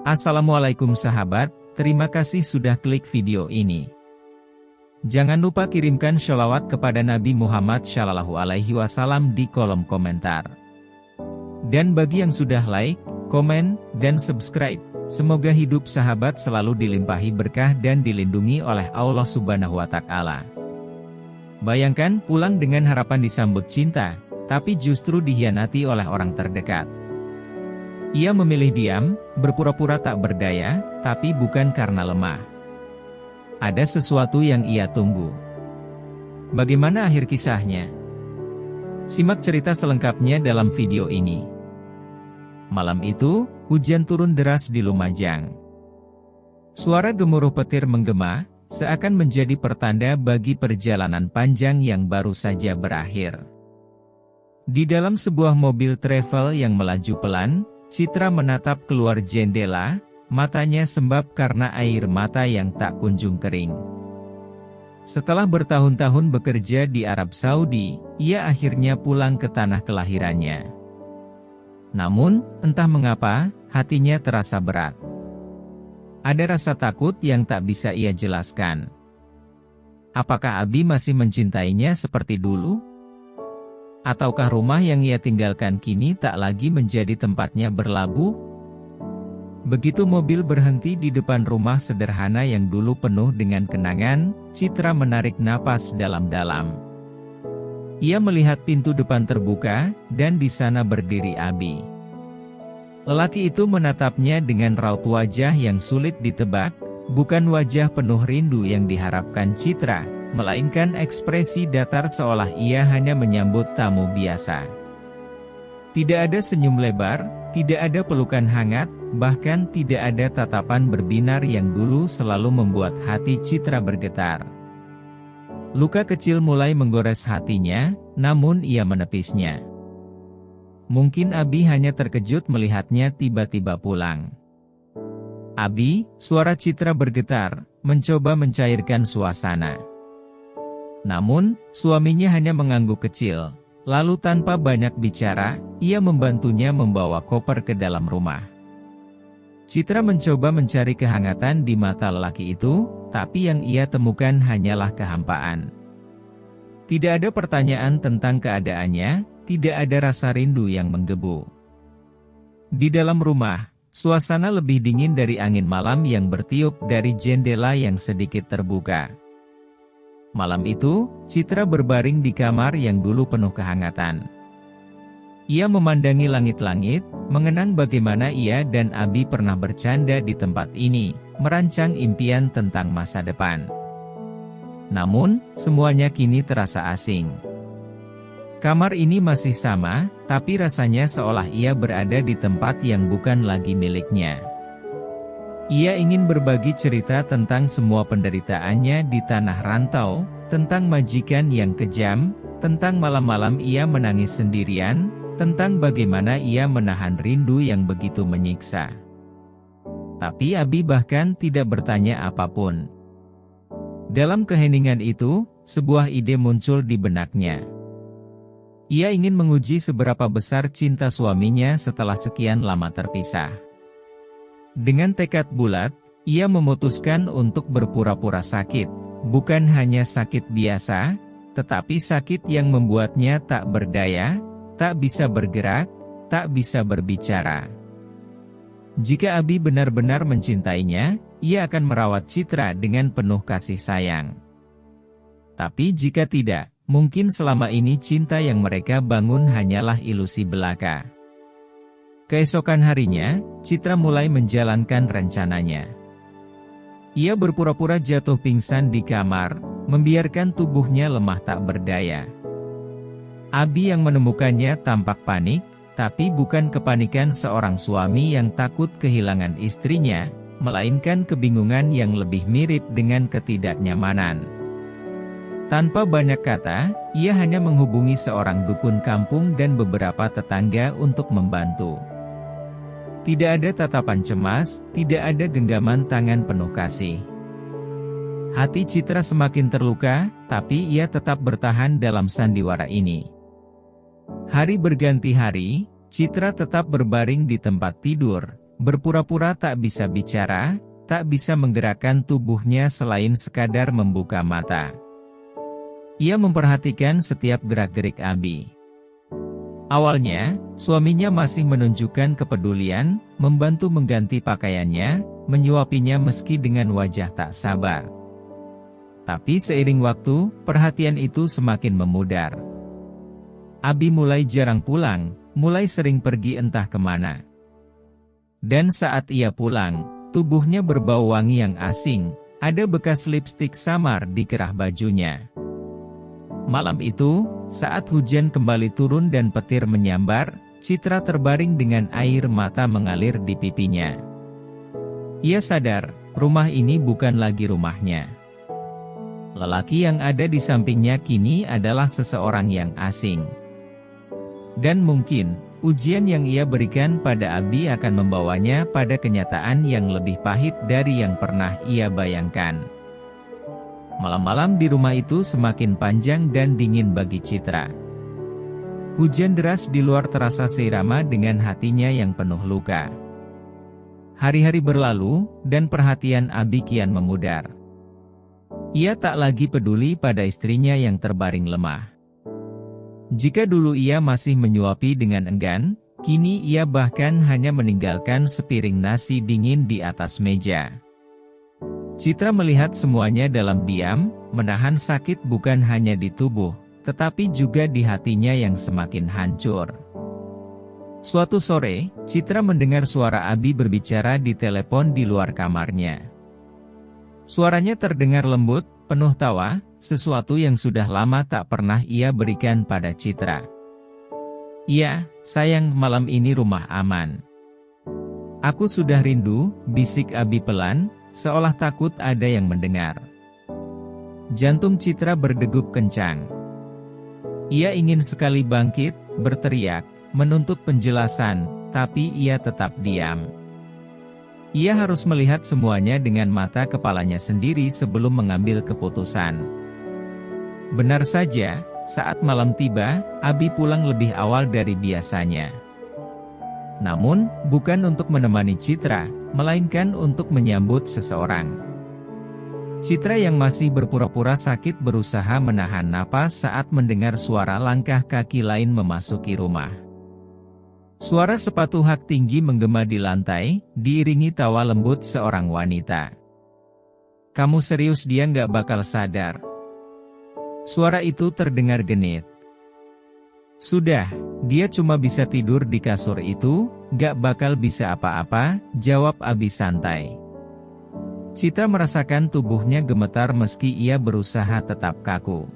Assalamualaikum sahabat, terima kasih sudah klik video ini. Jangan lupa kirimkan sholawat kepada Nabi Muhammad SAW di kolom komentar. Dan bagi yang sudah like, komen, dan subscribe, semoga hidup sahabat selalu dilimpahi berkah dan dilindungi oleh Allah Subhanahu wa Ta'ala. Bayangkan pulang dengan harapan disambut cinta, tapi justru dikhianati oleh orang terdekat. Ia memilih diam, berpura-pura tak berdaya, tapi bukan karena lemah. Ada sesuatu yang ia tunggu. Bagaimana akhir kisahnya? Simak cerita selengkapnya dalam video ini. Malam itu, hujan turun deras di Lumajang. Suara gemuruh petir menggema, seakan menjadi pertanda bagi perjalanan panjang yang baru saja berakhir. Di dalam sebuah mobil travel yang melaju pelan, Citra menatap keluar jendela, matanya sembab karena air mata yang tak kunjung kering. Setelah bertahun-tahun bekerja di Arab Saudi, ia akhirnya pulang ke tanah kelahirannya. Namun, entah mengapa, hatinya terasa berat. Ada rasa takut yang tak bisa ia jelaskan. Apakah Abi masih mencintainya seperti dulu? Ataukah rumah yang ia tinggalkan kini tak lagi menjadi tempatnya berlabuh? Begitu mobil berhenti di depan rumah sederhana yang dulu penuh dengan kenangan, Citra menarik napas dalam-dalam. Ia melihat pintu depan terbuka, dan di sana berdiri Abi. Lelaki itu menatapnya dengan raut wajah yang sulit ditebak, bukan wajah penuh rindu yang diharapkan Citra, melainkan ekspresi datar seolah ia hanya menyambut tamu biasa. Tidak ada senyum lebar, tidak ada pelukan hangat, bahkan tidak ada tatapan berbinar yang dulu selalu membuat hati Citra bergetar. Luka kecil mulai menggores hatinya, namun ia menepisnya. Mungkin Abi hanya terkejut melihatnya tiba-tiba pulang. Abi, suara Citra bergetar, mencoba mencairkan suasana. Namun, suaminya hanya mengangguk kecil, lalu tanpa banyak bicara, ia membantunya membawa koper ke dalam rumah. Citra mencoba mencari kehangatan di mata lelaki itu, tapi yang ia temukan hanyalah kehampaan. Tidak ada pertanyaan tentang keadaannya, tidak ada rasa rindu yang menggebu. Di dalam rumah, suasana lebih dingin dari angin malam yang bertiup dari jendela yang sedikit terbuka. Malam itu, Citra berbaring di kamar yang dulu penuh kehangatan. Ia memandangi langit-langit, mengenang bagaimana ia dan Abi pernah bercanda di tempat ini, merancang impian tentang masa depan. Namun, semuanya kini terasa asing. Kamar ini masih sama, tapi rasanya seolah ia berada di tempat yang bukan lagi miliknya. Ia ingin berbagi cerita tentang semua penderitaannya di tanah rantau, tentang majikan yang kejam, tentang malam-malam ia menangis sendirian, tentang bagaimana ia menahan rindu yang begitu menyiksa. Tapi Abi bahkan tidak bertanya apapun. Dalam keheningan itu, sebuah ide muncul di benaknya. Ia ingin menguji seberapa besar cinta suaminya setelah sekian lama terpisah. Dengan tekad bulat, ia memutuskan untuk berpura-pura sakit, bukan hanya sakit biasa, tetapi sakit yang membuatnya tak berdaya, tak bisa bergerak, tak bisa berbicara. Jika Abi benar-benar mencintainya, ia akan merawat Citra dengan penuh kasih sayang. Tapi jika tidak, mungkin selama ini cinta yang mereka bangun hanyalah ilusi belaka. Keesokan harinya, Citra mulai menjalankan rencananya. Ia berpura-pura jatuh pingsan di kamar, membiarkan tubuhnya lemah tak berdaya. Abi yang menemukannya tampak panik, tapi bukan kepanikan seorang suami yang takut kehilangan istrinya, melainkan kebingungan yang lebih mirip dengan ketidaknyamanan. Tanpa banyak kata, ia hanya menghubungi seorang dukun kampung dan beberapa tetangga untuk membantu. Tidak ada tatapan cemas, tidak ada genggaman tangan penuh kasih. Hati Citra semakin terluka, tapi ia tetap bertahan dalam sandiwara ini. Hari berganti hari, Citra tetap berbaring di tempat tidur, berpura-pura tak bisa bicara, tak bisa menggerakkan tubuhnya selain sekadar membuka mata. Ia memperhatikan setiap gerak-gerik Abi. Awalnya, suaminya masih menunjukkan kepedulian, membantu mengganti pakaiannya, menyuapinya meski dengan wajah tak sabar. Tapi seiring waktu, perhatian itu semakin memudar. Abi mulai jarang pulang, mulai sering pergi entah kemana. Dan saat ia pulang, tubuhnya berbau wangi yang asing, ada bekas lipstik samar di kerah bajunya. Malam itu, saat hujan kembali turun dan petir menyambar, Citra terbaring dengan air mata mengalir di pipinya. Ia sadar, rumah ini bukan lagi rumahnya. Lelaki yang ada di sampingnya kini adalah seseorang yang asing. Dan mungkin, ujian yang ia berikan pada Abi akan membawanya pada kenyataan yang lebih pahit dari yang pernah ia bayangkan. Malam-malam di rumah itu semakin panjang dan dingin bagi Citra. Hujan deras di luar terasa seirama dengan hatinya yang penuh luka. Hari-hari berlalu, dan perhatian Abi kian memudar. Ia tak lagi peduli pada istrinya yang terbaring lemah. Jika dulu ia masih menyuapi dengan enggan, kini ia bahkan hanya meninggalkan sepiring nasi dingin di atas meja. Citra melihat semuanya dalam diam, menahan sakit bukan hanya di tubuh, tetapi juga di hatinya yang semakin hancur. Suatu sore, Citra mendengar suara Abi berbicara di telepon di luar kamarnya. Suaranya terdengar lembut, penuh tawa, sesuatu yang sudah lama tak pernah ia berikan pada Citra. "Iya, sayang, malam ini rumah aman. Aku sudah rindu," bisik Abi pelan, seolah takut ada yang mendengar. Jantung Citra berdegup kencang. Ia ingin sekali bangkit, berteriak, menuntut penjelasan, tapi ia tetap diam. Ia harus melihat semuanya dengan mata kepalanya sendiri sebelum mengambil keputusan. Benar saja, saat malam tiba, Abi pulang lebih awal dari biasanya. Namun, bukan untuk menemani Citra, melainkan untuk menyambut seseorang. Citra yang masih berpura-pura sakit berusaha menahan napas saat mendengar suara langkah kaki lain memasuki rumah. Suara sepatu hak tinggi menggema di lantai, diiringi tawa lembut seorang wanita. "Kamu serius dia nggak bakal sadar?" Suara itu terdengar genit. "Sudah, dia cuma bisa tidur di kasur itu, nggak bakal bisa apa-apa," jawab Abi santai. Citra merasakan tubuhnya gemetar meski ia berusaha tetap kaku.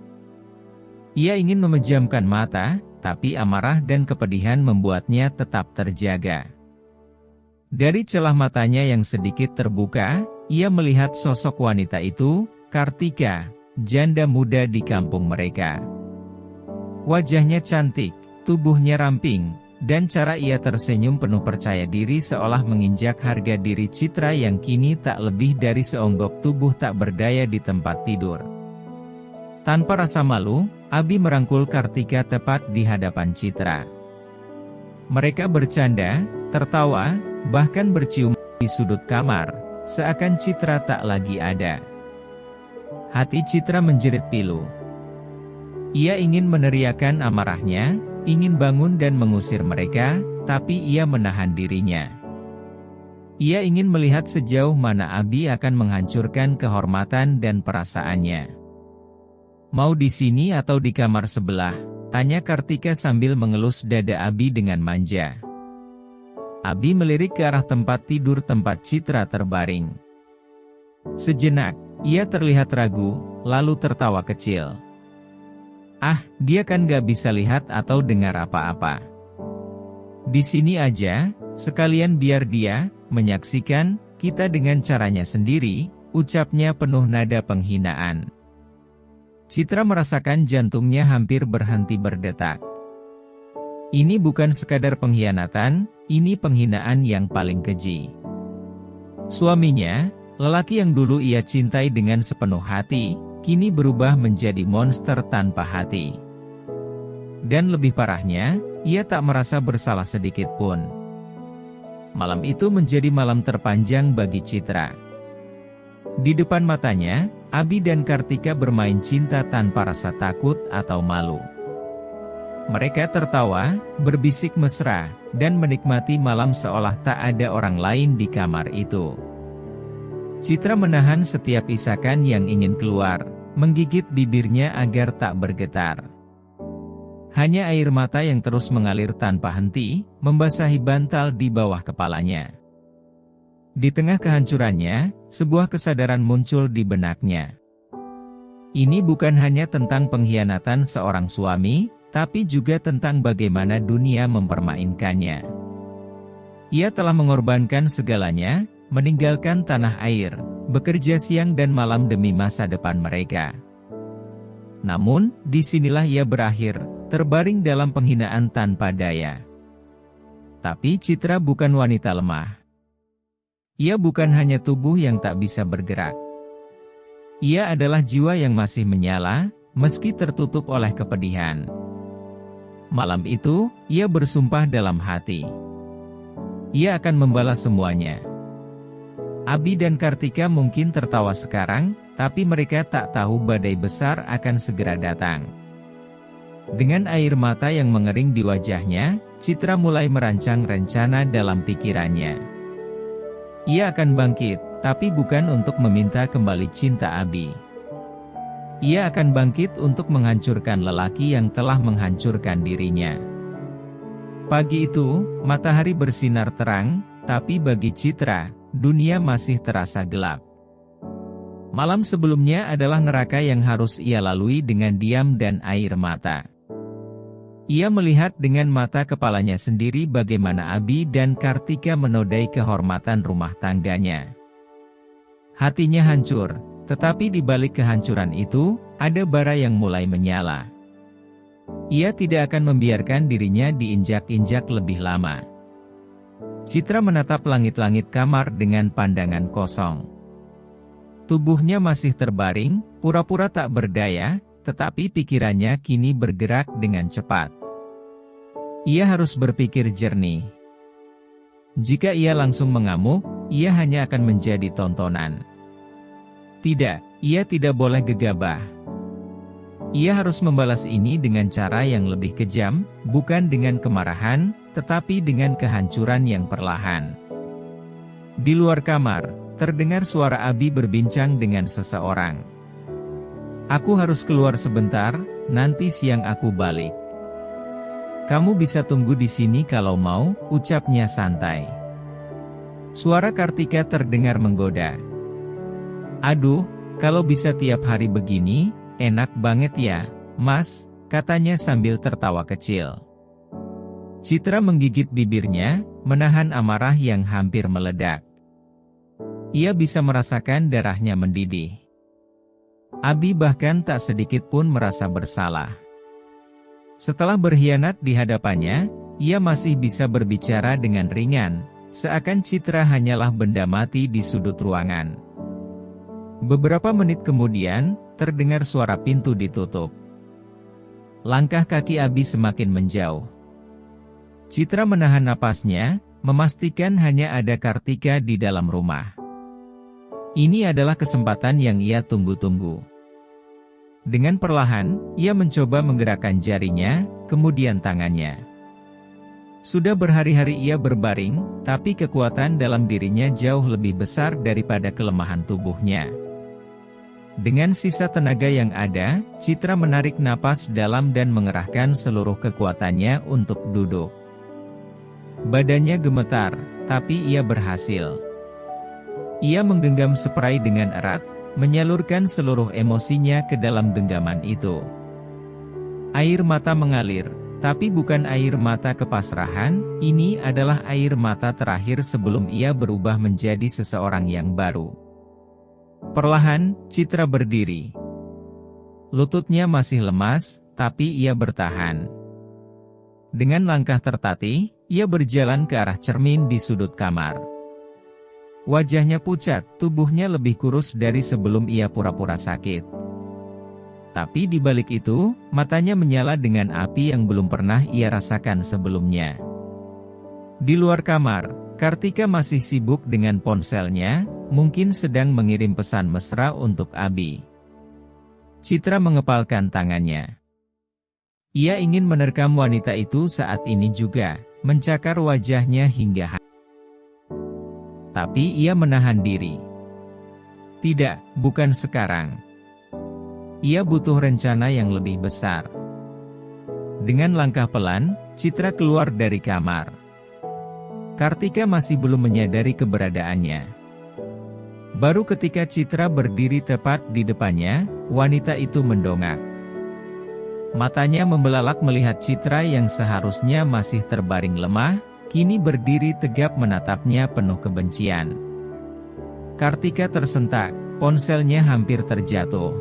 Ia ingin memejamkan mata, tapi amarah dan kepedihan membuatnya tetap terjaga. Dari celah matanya yang sedikit terbuka, ia melihat sosok wanita itu, Kartika, janda muda di kampung mereka. Wajahnya cantik, tubuhnya ramping, dan cara ia tersenyum penuh percaya diri seolah menginjak harga diri Citra yang kini tak lebih dari seonggok tubuh tak berdaya di tempat tidur. Tanpa rasa malu, Abi merangkul Kartika tepat di hadapan Citra. Mereka bercanda, tertawa, bahkan bercium di sudut kamar, seakan Citra tak lagi ada. Hati Citra menjerit pilu. Ia ingin meneriakkan amarahnya, ingin bangun dan mengusir mereka, tapi ia menahan dirinya. Ia ingin melihat sejauh mana Abi akan menghancurkan kehormatan dan perasaannya. "Mau di sini atau di kamar sebelah?" tanya Kartika sambil mengelus dada Abi dengan manja. Abi melirik ke arah tempat tidur tempat Citra terbaring. Sejenak, ia terlihat ragu, lalu tertawa kecil. "Ah, dia kan gak bisa lihat atau dengar apa-apa. Di sini aja, sekalian biar dia menyaksikan kita dengan caranya sendiri," ucapnya penuh nada penghinaan. Citra merasakan jantungnya hampir berhenti berdetak. Ini bukan sekadar pengkhianatan, ini penghinaan yang paling keji. Suaminya, lelaki yang dulu ia cintai dengan sepenuh hati, kini berubah menjadi monster tanpa hati. Dan lebih parahnya, ia tak merasa bersalah sedikit pun. Malam itu menjadi malam terpanjang bagi Citra. Di depan matanya, Abi dan Kartika bermain cinta tanpa rasa takut atau malu. Mereka tertawa, berbisik mesra, dan menikmati malam seolah tak ada orang lain di kamar itu. Citra menahan setiap isakan yang ingin keluar, menggigit bibirnya agar tak bergetar. Hanya air mata yang terus mengalir tanpa henti, membasahi bantal di bawah kepalanya. Di tengah kehancurannya, sebuah kesadaran muncul di benaknya. Ini bukan hanya tentang pengkhianatan seorang suami, tapi juga tentang bagaimana dunia mempermainkannya. Ia telah mengorbankan segalanya, meninggalkan tanah air, bekerja siang dan malam demi masa depan mereka. Namun, disinilah ia berakhir, terbaring dalam penghinaan tanpa daya. Tapi Citra bukan wanita lemah. Ia bukan hanya tubuh yang tak bisa bergerak. Ia adalah jiwa yang masih menyala, meski tertutup oleh kepedihan. Malam itu, ia bersumpah dalam hati. Ia akan membalas semuanya. Abi dan Kartika mungkin tertawa sekarang, tapi mereka tak tahu badai besar akan segera datang. Dengan air mata yang mengering di wajahnya, Citra mulai merancang rencana dalam pikirannya. Ia akan bangkit, tapi bukan untuk meminta kembali cinta Abi. Ia akan bangkit untuk menghancurkan lelaki yang telah menghancurkan dirinya. Pagi itu, matahari bersinar terang, tapi bagi Citra, dunia masih terasa gelap. Malam sebelumnya adalah neraka yang harus ia lalui dengan diam dan air mata. Ia melihat dengan mata kepalanya sendiri bagaimana Abi dan Kartika menodai kehormatan rumah tangganya. Hatinya hancur, tetapi di balik kehancuran itu, ada bara yang mulai menyala. Ia tidak akan membiarkan dirinya diinjak-injak lebih lama. Citra menatap langit-langit kamar dengan pandangan kosong. Tubuhnya masih terbaring, pura-pura tak berdaya, tetapi pikirannya kini bergerak dengan cepat. Ia harus berpikir jernih. Jika ia langsung mengamuk, ia hanya akan menjadi tontonan. Tidak, ia tidak boleh gegabah. Ia harus membalas ini dengan cara yang lebih kejam, bukan dengan kemarahan, tetapi dengan kehancuran yang perlahan. Di luar kamar, terdengar suara Abi berbincang dengan seseorang. "Aku harus keluar sebentar, nanti siang aku balik. Kamu bisa tunggu di sini kalau mau," ucapnya santai. Suara Kartika terdengar menggoda. "Aduh, kalau bisa tiap hari begini, enak banget ya, Mas," katanya sambil tertawa kecil. Citra menggigit bibirnya, menahan amarah yang hampir meledak. Ia bisa merasakan darahnya mendidih. Abi bahkan tak sedikit pun merasa bersalah. Setelah berkhianat di hadapannya, ia masih bisa berbicara dengan ringan, seakan Citra hanyalah benda mati di sudut ruangan. Beberapa menit kemudian, terdengar suara pintu ditutup. Langkah kaki Abi semakin menjauh. Citra menahan napasnya, memastikan hanya ada Kartika di dalam rumah. Ini adalah kesempatan yang ia tunggu-tunggu. Dengan perlahan, ia mencoba menggerakkan jarinya, kemudian tangannya. Sudah berhari-hari ia berbaring, tapi kekuatan dalam dirinya jauh lebih besar daripada kelemahan tubuhnya. Dengan sisa tenaga yang ada, Citra menarik napas dalam dan mengerahkan seluruh kekuatannya untuk duduk. Badannya gemetar, tapi ia berhasil. Ia menggenggam spray dengan erat, menyalurkan seluruh emosinya ke dalam genggaman itu. Air mata mengalir, tapi bukan air mata kepasrahan, ini adalah air mata terakhir sebelum ia berubah menjadi seseorang yang baru. Perlahan, Citra berdiri. Lututnya masih lemas, tapi ia bertahan. Dengan langkah tertatih, ia berjalan ke arah cermin di sudut kamar. Wajahnya pucat, tubuhnya lebih kurus dari sebelum ia pura-pura sakit. Tapi di balik itu, matanya menyala dengan api yang belum pernah ia rasakan sebelumnya. Di luar kamar, Kartika masih sibuk dengan ponselnya, mungkin sedang mengirim pesan mesra untuk Abi. Citra mengepalkan tangannya. Ia ingin menerkam wanita itu saat ini juga, mencakar wajahnya hingga tapi ia menahan diri. Tidak, bukan sekarang. Ia butuh rencana yang lebih besar. Dengan langkah pelan, Citra keluar dari kamar. Kartika masih belum menyadari keberadaannya. Baru ketika Citra berdiri tepat di depannya, wanita itu mendongak. Matanya membelalak melihat Citra yang seharusnya masih terbaring lemah, kini berdiri tegap menatapnya penuh kebencian. Kartika tersentak, ponselnya hampir terjatuh.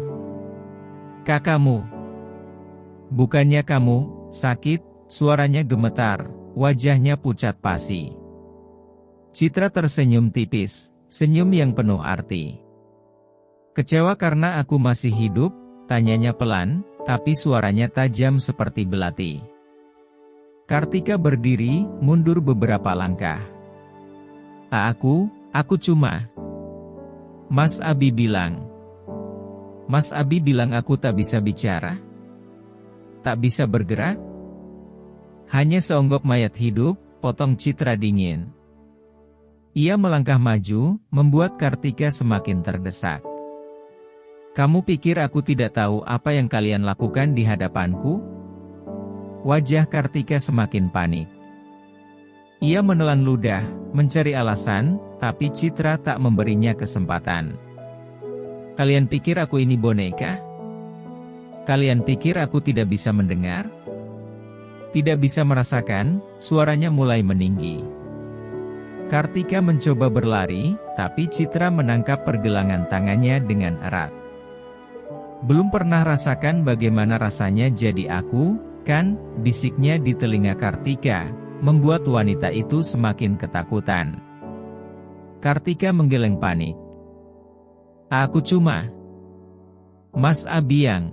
"Kakakmu." "Bukannya kamu sakit?" Suaranya gemetar, wajahnya pucat pasi. Citra tersenyum tipis, senyum yang penuh arti. "Kecewa karena aku masih hidup?" tanyanya pelan, tapi suaranya tajam seperti belati. Kartika berdiri, mundur beberapa langkah. Aku cuma..." Mas Abi bilang. "Mas Abi bilang aku tak bisa bicara? Tak bisa bergerak?" "Hanya seonggok mayat hidup," potong Citra dingin. Ia melangkah maju, membuat Kartika semakin terdesak. "Kamu pikir aku tidak tahu apa yang kalian lakukan di hadapanku?" Wajah Kartika semakin panik. Ia menelan ludah, mencari alasan, tapi Citra tak memberinya kesempatan. "Kalian pikir aku ini boneka? Kalian pikir aku tidak bisa mendengar? Tidak bisa merasakan?" Suaranya mulai meninggi. Kartika mencoba berlari, tapi Citra menangkap pergelangan tangannya dengan erat. "Belum pernah rasakan bagaimana rasanya jadi aku, kan?" bisiknya di telinga Kartika, membuat wanita itu semakin ketakutan. Kartika menggeleng panik. "Aku cuma..." "Mas Abi yang..."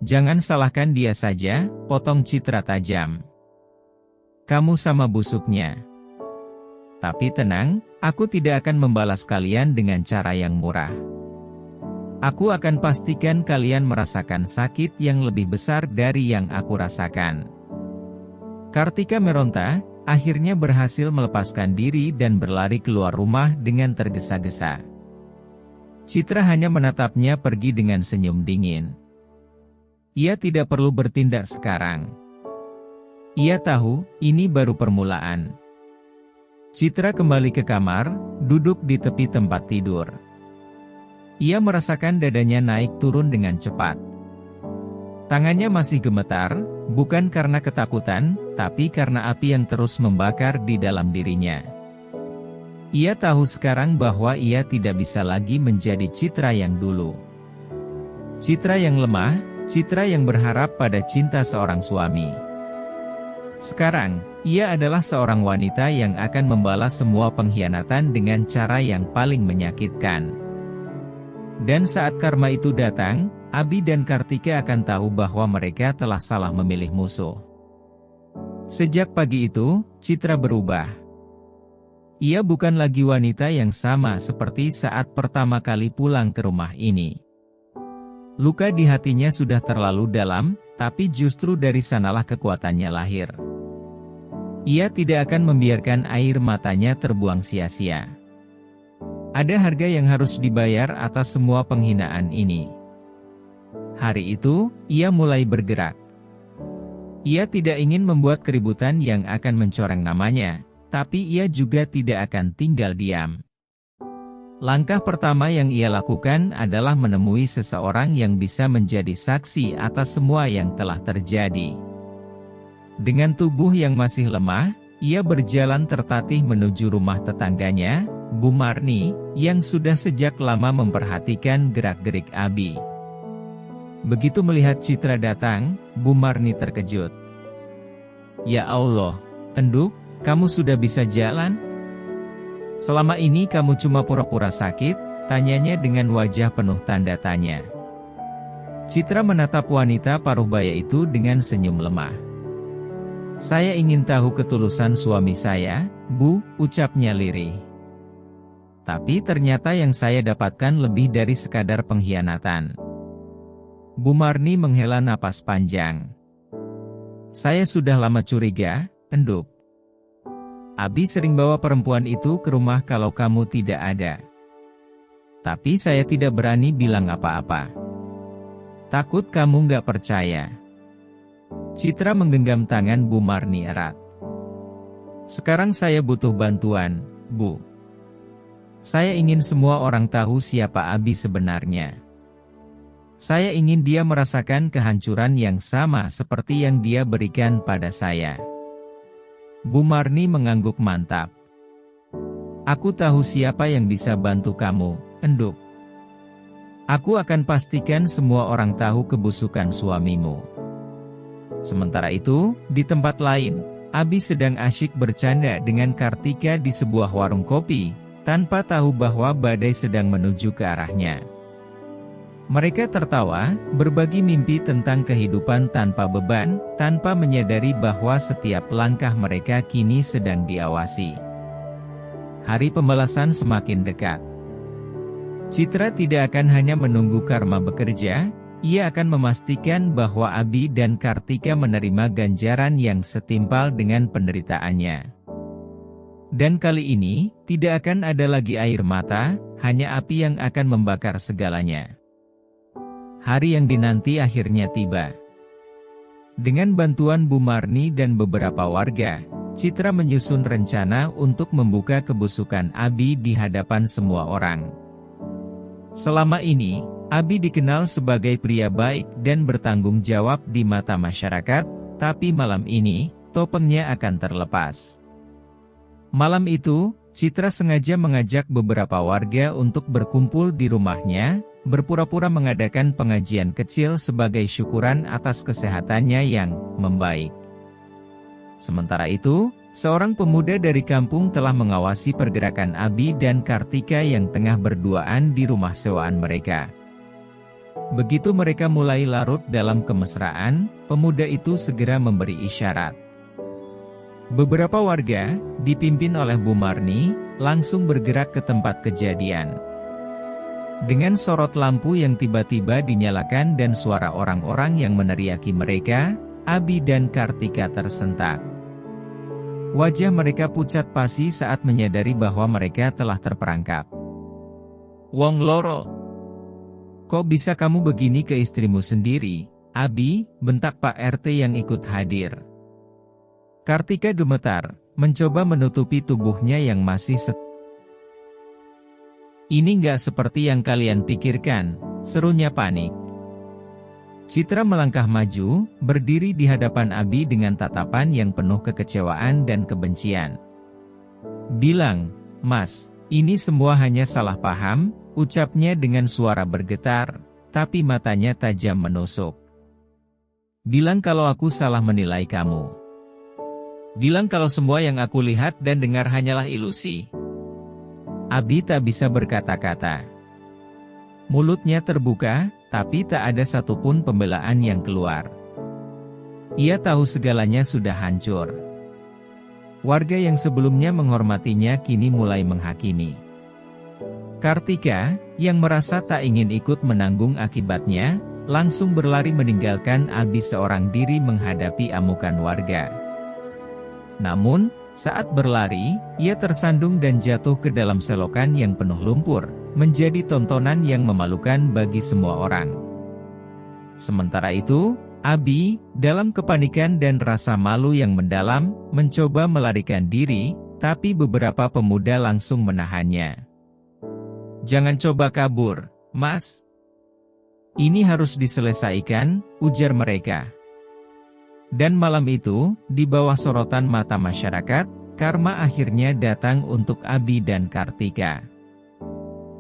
"Jangan salahkan dia saja," potong Citra tajam. "Kamu sama busuknya. Tapi tenang, aku tidak akan membalas kalian dengan cara yang murah. Aku akan pastikan kalian merasakan sakit yang lebih besar dari yang aku rasakan." Kartika meronta, akhirnya berhasil melepaskan diri dan berlari keluar rumah dengan tergesa-gesa. Citra hanya menatapnya pergi dengan senyum dingin. Ia tidak perlu bertindak sekarang. Ia tahu, ini baru permulaan. Citra kembali ke kamar, duduk di tepi tempat tidur. Ia merasakan dadanya naik turun dengan cepat. Tangannya masih gemetar, bukan karena ketakutan, tapi karena api yang terus membakar di dalam dirinya. Ia tahu sekarang bahwa ia tidak bisa lagi menjadi Citra yang dulu. Citra yang lemah, Citra yang berharap pada cinta seorang suami. Sekarang, ia adalah seorang wanita yang akan membalas semua pengkhianatan dengan cara yang paling menyakitkan. Dan saat karma itu datang, Abi dan Kartika akan tahu bahwa mereka telah salah memilih musuh. Sejak pagi itu, Citra berubah. Ia bukan lagi wanita yang sama seperti saat pertama kali pulang ke rumah ini. Luka di hatinya sudah terlalu dalam, tapi justru dari sanalah kekuatannya lahir. Ia tidak akan membiarkan air matanya terbuang sia-sia. Ada harga yang harus dibayar atas semua penghinaan ini. Hari itu, ia mulai bergerak. Ia tidak ingin membuat keributan yang akan mencoreng namanya, tapi ia juga tidak akan tinggal diam. Langkah pertama yang ia lakukan adalah menemui seseorang yang bisa menjadi saksi atas semua yang telah terjadi. Dengan tubuh yang masih lemah, ia berjalan tertatih menuju rumah tetangganya, Bu Marni, yang sudah sejak lama memperhatikan gerak-gerik Abi. Begitu melihat Citra datang, Bu Marni terkejut. "Ya Allah, Enduk, kamu sudah bisa jalan? Selama ini kamu cuma pura-pura sakit?" tanyanya dengan wajah penuh tanda tanya. Citra menatap wanita paruh baya itu dengan senyum lemah. Saya ingin tahu ketulusan suami saya, Bu, ucapnya lirih. Tapi ternyata yang saya dapatkan lebih dari sekadar pengkhianatan. Bu Marni menghela napas panjang. Saya sudah lama curiga, enduk. Abi sering bawa perempuan itu ke rumah kalau kamu tidak ada. Tapi saya tidak berani bilang apa-apa. Takut kamu nggak percaya. Citra menggenggam tangan Bu Marni erat. Sekarang saya butuh bantuan, Bu. Saya ingin semua orang tahu siapa Abi sebenarnya. Saya ingin dia merasakan kehancuran yang sama seperti yang dia berikan pada saya. Bu Marni mengangguk mantap. Aku tahu siapa yang bisa bantu kamu, enduk. Aku akan pastikan semua orang tahu kebusukan suamimu. Sementara itu, di tempat lain, Abi sedang asyik bercanda dengan Kartika di sebuah warung kopi, tanpa tahu bahwa badai sedang menuju ke arahnya. Mereka tertawa, berbagi mimpi tentang kehidupan tanpa beban, tanpa menyadari bahwa setiap langkah mereka kini sedang diawasi. Hari pembalasan semakin dekat. Citra tidak akan hanya menunggu karma bekerja, ia akan memastikan bahwa Abi dan Kartika menerima ganjaran yang setimpal dengan penderitaannya. Dan kali ini, tidak akan ada lagi air mata, hanya api yang akan membakar segalanya. Hari yang dinanti akhirnya tiba. Dengan bantuan Bu Marni dan beberapa warga, Citra menyusun rencana untuk membuka kebusukan Abi di hadapan semua orang. Selama ini, Abi dikenal sebagai pria baik dan bertanggung jawab di mata masyarakat, tapi malam ini, topengnya akan terlepas. Malam itu, Citra sengaja mengajak beberapa warga untuk berkumpul di rumahnya, berpura-pura mengadakan pengajian kecil sebagai syukuran atas kesehatannya yang membaik. Sementara itu, seorang pemuda dari kampung telah mengawasi pergerakan Abi dan Kartika yang tengah berduaan di rumah sewaan mereka. Begitu mereka mulai larut dalam kemesraan, pemuda itu segera memberi isyarat. Beberapa warga, dipimpin oleh Bu Marni, langsung bergerak ke tempat kejadian. Dengan sorot lampu yang tiba-tiba dinyalakan dan suara orang-orang yang meneriaki mereka, Abi dan Kartika tersentak. Wajah mereka pucat pasi saat menyadari bahwa mereka telah terperangkap. Wong loro. Kok bisa kamu begini ke istrimu sendiri, Abi? Bentak Pak RT yang ikut hadir. Kartika gemetar, mencoba menutupi tubuhnya yang masih Ini nggak seperti yang kalian pikirkan, serunya panik. Citra melangkah maju, berdiri di hadapan Abi dengan tatapan yang penuh kekecewaan dan kebencian. Bilang, Mas, ini semua hanya salah paham, ucapnya dengan suara bergetar, tapi matanya tajam menusuk. Bilang kalau aku salah menilai kamu. Bilang kalau semua yang aku lihat dan dengar hanyalah ilusi. Abi tak bisa berkata-kata. Mulutnya terbuka, tapi tak ada satupun pembelaan yang keluar. Ia tahu segalanya sudah hancur. Warga yang sebelumnya menghormatinya kini mulai menghakimi. Kartika, yang merasa tak ingin ikut menanggung akibatnya, langsung berlari meninggalkan Abi seorang diri menghadapi amukan warga. Namun, saat berlari, ia tersandung dan jatuh ke dalam selokan yang penuh lumpur, menjadi tontonan yang memalukan bagi semua orang. Sementara itu, Abi, dalam kepanikan dan rasa malu yang mendalam, mencoba melarikan diri, tapi beberapa pemuda langsung menahannya. Jangan coba kabur, Mas. Ini harus diselesaikan, ujar mereka. Dan malam itu, di bawah sorotan mata masyarakat, karma akhirnya datang untuk Abi dan Kartika.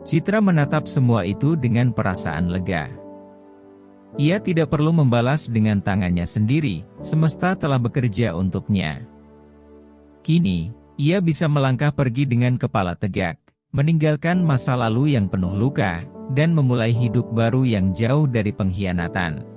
Citra menatap semua itu dengan perasaan lega. Ia tidak perlu membalas dengan tangannya sendiri, semesta telah bekerja untuknya. Kini, ia bisa melangkah pergi dengan kepala tegak, meninggalkan masa lalu yang penuh luka, dan memulai hidup baru yang jauh dari pengkhianatan.